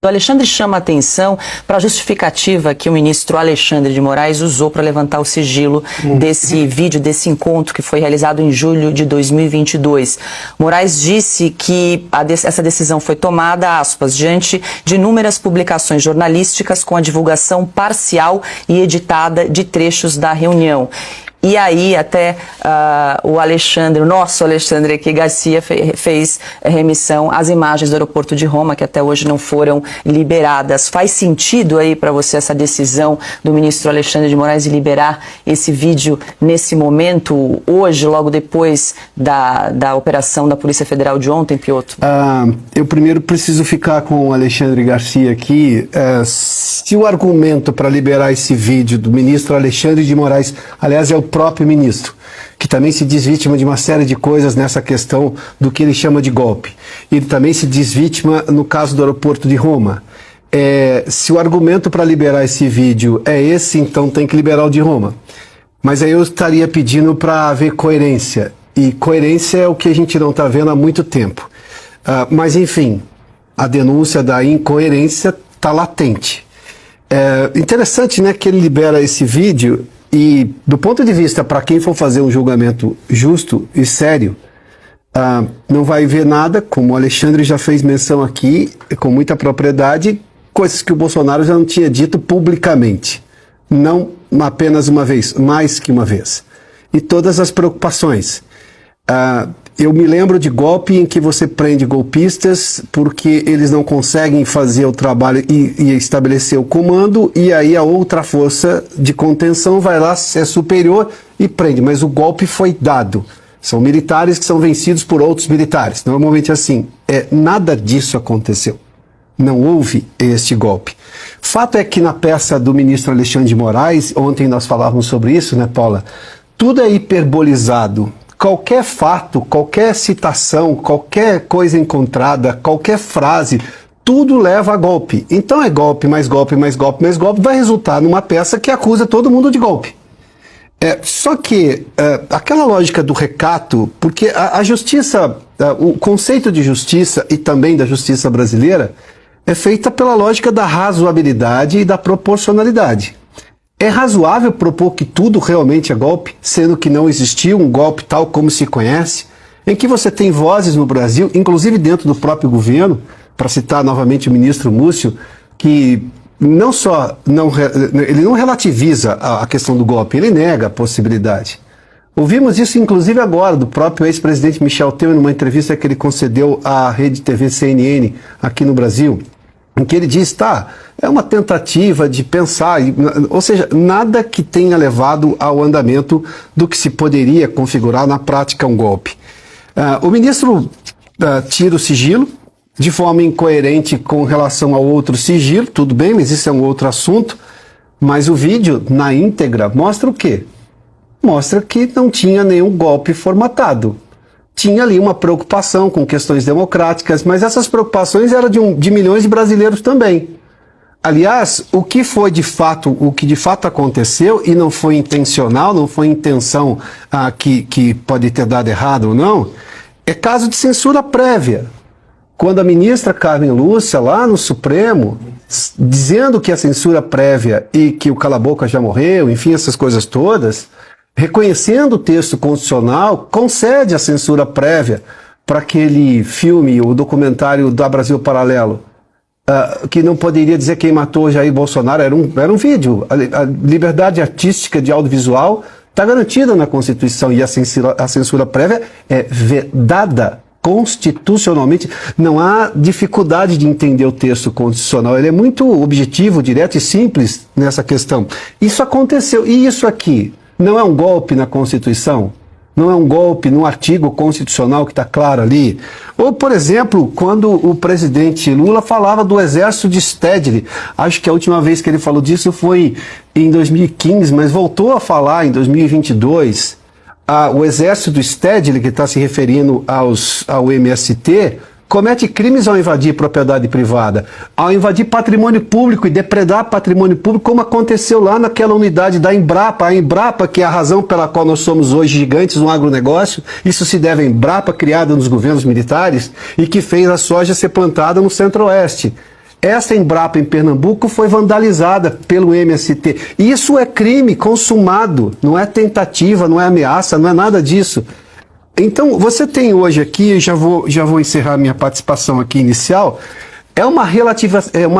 O Alexandre chama a atenção para a justificativa que o ministro Alexandre de Moraes usou para levantar o sigilo desse vídeo, desse encontro que foi realizado em julho de 2022. Moraes disse que essa decisão foi tomada, aspas, diante de inúmeras publicações jornalísticas com a divulgação parcial e editada de trechos da reunião. E aí até o Alexandre, o nosso Alexandre aqui, Garcia, fez remissão às imagens do aeroporto de Roma, que até hoje não foram liberadas. Faz sentido aí para você essa decisão do ministro Alexandre de Moraes de liberar esse vídeo nesse momento, hoje, logo depois da operação da Polícia Federal de ontem, Piotr? Eu primeiro preciso ficar com o Alexandre Garcia aqui. Se o argumento para liberar esse vídeo do ministro Alexandre de Moraes, aliás, é o próprio ministro, que também se diz vítima de uma série de coisas nessa questão do que ele chama de golpe. Ele também se diz vítima no caso do aeroporto de Roma. Se o argumento para liberar esse vídeo é esse, então tem que liberar o de Roma. Mas aí eu estaria pedindo para ver coerência. E coerência é o que a gente não está vendo há muito tempo. Mas enfim, a denúncia da incoerência está latente. Interessante, né, que ele libera esse vídeo. E, do ponto de vista, para quem for fazer um julgamento justo e sério, não vai ver nada, como o Alexandre já fez menção aqui, com muita propriedade, coisas que o Bolsonaro já não tinha dito publicamente. Não apenas uma vez, mais que uma vez. E todas as preocupações. Eu me lembro de golpe em que você prende golpistas porque eles não conseguem fazer o trabalho e estabelecer o comando, e aí a outra força de contenção vai lá, é superior e prende. Mas o golpe foi dado. São militares que são vencidos por outros militares. Normalmente assim. Nada disso aconteceu. Não houve este golpe. Fato é que na peça do ministro Alexandre de Moraes, ontem nós falávamos sobre isso, né, Paula? Tudo é hiperbolizado. Qualquer fato, qualquer citação, qualquer coisa encontrada, qualquer frase, tudo leva a golpe. Então é golpe, mais golpe, mais golpe, mais golpe, vai resultar numa peça que acusa todo mundo de golpe. Só que aquela lógica do recato, porque a justiça, o conceito de justiça e também da justiça brasileira é feita pela lógica da razoabilidade e da proporcionalidade. É razoável propor que tudo realmente é golpe, sendo que não existiu um golpe tal como se conhece, em que você tem vozes no Brasil, inclusive dentro do próprio governo, para citar novamente o ministro Múcio, que não só ele não relativiza a questão do golpe, ele nega a possibilidade. Ouvimos isso inclusive agora do próprio ex-presidente Michel Temer, numa entrevista que ele concedeu à rede TV CNN aqui no Brasil, em que ele diz, é uma tentativa de pensar, ou seja, nada que tenha levado ao andamento do que se poderia configurar na prática um golpe. O ministro tira o sigilo, de forma incoerente com relação ao outro sigilo, tudo bem, mas isso é um outro assunto, mas o vídeo, na íntegra, mostra o quê? Mostra que não tinha nenhum golpe formatado. Tinha ali uma preocupação com questões democráticas, mas essas preocupações eram de milhões de brasileiros também. Aliás, o que de fato aconteceu, e não foi intencional, não foi intenção que pode ter dado errado ou não, é caso de censura prévia. Quando a ministra Carmen Lúcia, lá no Supremo, dizendo que a censura prévia e que o cala-boca já morreu, enfim, essas coisas todas, reconhecendo o texto constitucional, concede a censura prévia para aquele filme, o documentário da Brasil Paralelo, que não poderia dizer quem matou Jair Bolsonaro, era um vídeo. A liberdade artística de audiovisual está garantida na Constituição e a censura prévia é vedada constitucionalmente. Não há dificuldade de entender o texto constitucional, ele é muito objetivo, direto e simples nessa questão. Isso aconteceu, e isso aqui não é um golpe na Constituição? Não é um golpe no artigo constitucional que está claro ali? Ou, por exemplo, quando o presidente Lula falava do exército de Stedley, acho que a última vez que ele falou disso foi em 2015, mas voltou a falar em 2022, o exército do Stedley, que está se referindo ao MST, comete crimes ao invadir propriedade privada, ao invadir patrimônio público e depredar patrimônio público, como aconteceu lá naquela unidade da Embrapa, a Embrapa, que é a razão pela qual nós somos hoje gigantes no agronegócio. Isso se deve à Embrapa, criada nos governos militares, e que fez a soja ser plantada no Centro-Oeste. Essa Embrapa em Pernambuco foi vandalizada pelo MST. Isso é crime consumado, não é tentativa, não é ameaça, não é nada disso. Então, você tem hoje aqui, já vou encerrar minha participação aqui inicial, é uma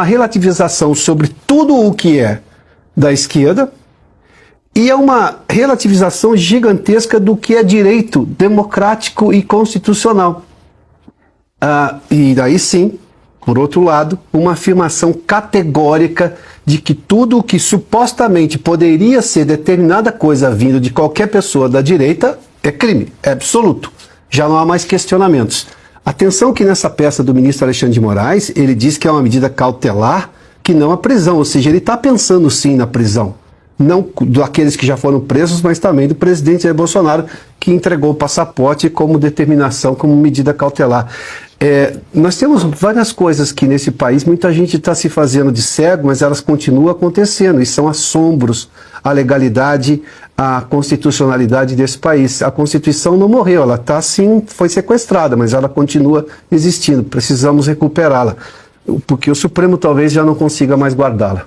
relativização sobre tudo o que é da esquerda e é uma relativização gigantesca do que é direito democrático e constitucional. E daí sim, por outro lado, uma afirmação categórica de que tudo o que supostamente poderia ser determinada coisa vindo de qualquer pessoa da direita é crime, é absoluto. Já não há mais questionamentos. Atenção que nessa peça do ministro Alexandre de Moraes, ele diz que é uma medida cautelar, que não a prisão, ou seja, ele está pensando sim na prisão. Não daqueles que já foram presos, mas também do presidente Jair Bolsonaro, que entregou o passaporte como determinação, como medida cautelar. Nós temos várias coisas que nesse país, muita gente está se fazendo de cego, mas elas continuam acontecendo, e são assombros à legalidade, à constitucionalidade desse país. A Constituição não morreu, ela está sim, foi sequestrada, mas ela continua existindo, precisamos recuperá-la, porque o Supremo talvez já não consiga mais guardá-la.